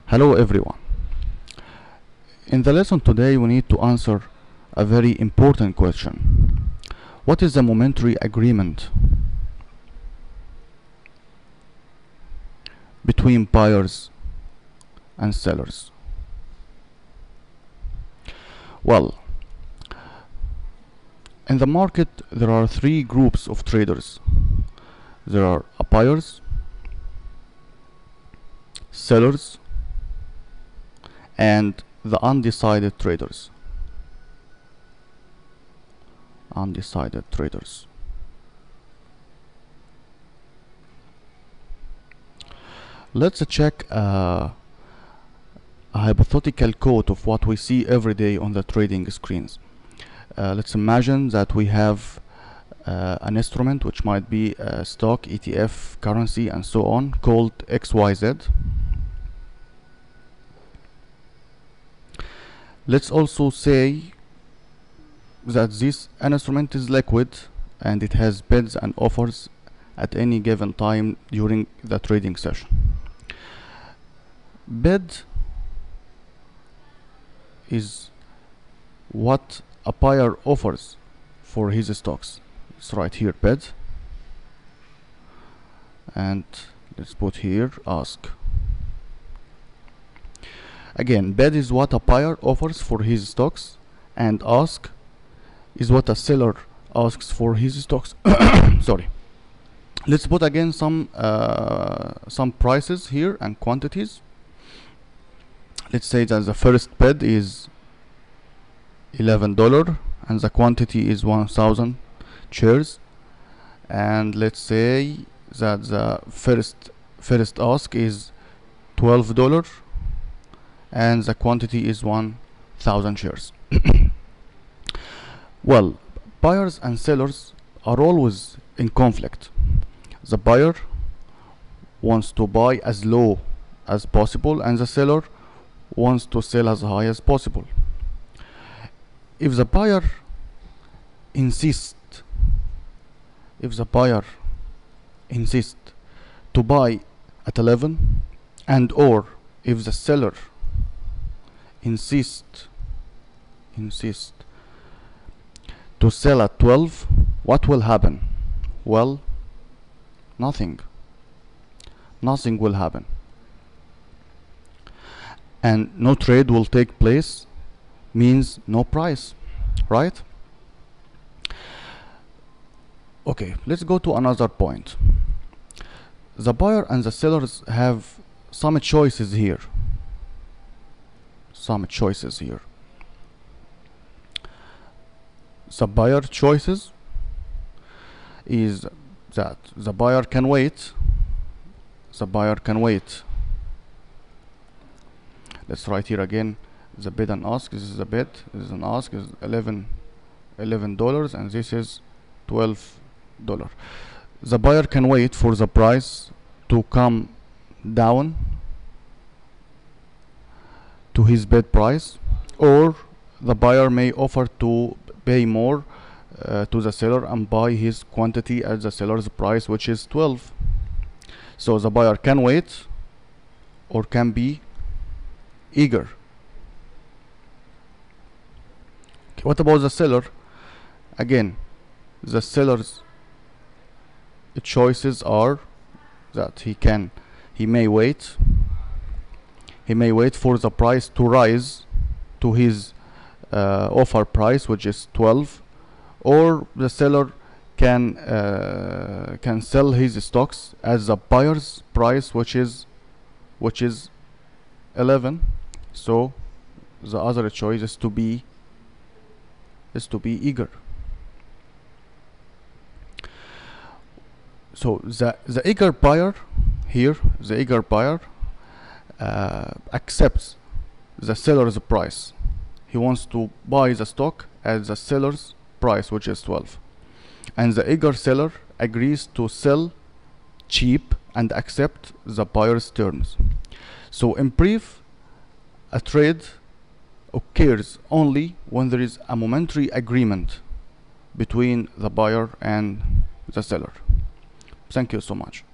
Hello everyone. In the lesson today we need to answer a very important question. What is the momentary agreement between buyers and sellers? Well, in the market there are three groups of traders. There are buyers, sellers, and the undecided traders. Undecided traders. Let's check a hypothetical code of what we see every day on the trading screens. Let's imagine that we have an instrument which might be a stock, ETF, currency, and so on, called XYZ. Let's also say that this instrument is liquid and it has bids and offers at any given time during the trading session. Bid is what a buyer offers for his stocks. It's right here, bid, and let's put here ask. Again, bid is what a buyer offers for his stocks, and ask is what a seller asks for his stocks. Sorry. Let's put again some prices here and quantities. Let's say that the first bid is $11 and the quantity is 1,000 shares, and let's say that the first ask is $12 and the quantity is 1,000 shares. Well, buyers and sellers are always in conflict. The buyer wants to buy as low as possible and the seller wants to sell as high as possible. If the buyer insists to buy at 11, and or if the seller insists to sell at 12, what will happen? Well, nothing will happen, and no trade will take place, means no price, right? Okay, let's go to another point. The buyer and the sellers have some choices here. The buyer choices is that the buyer can wait. Let's write here again the bid and ask. This is the bid, this is an ask, is $11, and this is $12. The buyer can wait for the price to come down to his bid price, or the buyer may offer to pay more to the seller and buy his quantity at the seller's price, which is 12. So the buyer can wait or can be eager. Okay, what about the seller? Again, the seller's choices are that he may wait for the price to rise to his offer price, which is 12, or the seller can sell his stocks at the buyer's price, which is 11. So the other choice is to be eager. So the eager buyer here, accepts the seller's price. He wants to buy the stock at the seller's price, which is 12, and the eager seller agrees to sell cheap and accept the buyer's terms. So in brief, a trade occurs only when there is a momentary agreement between the buyer and the seller. Thank you so much.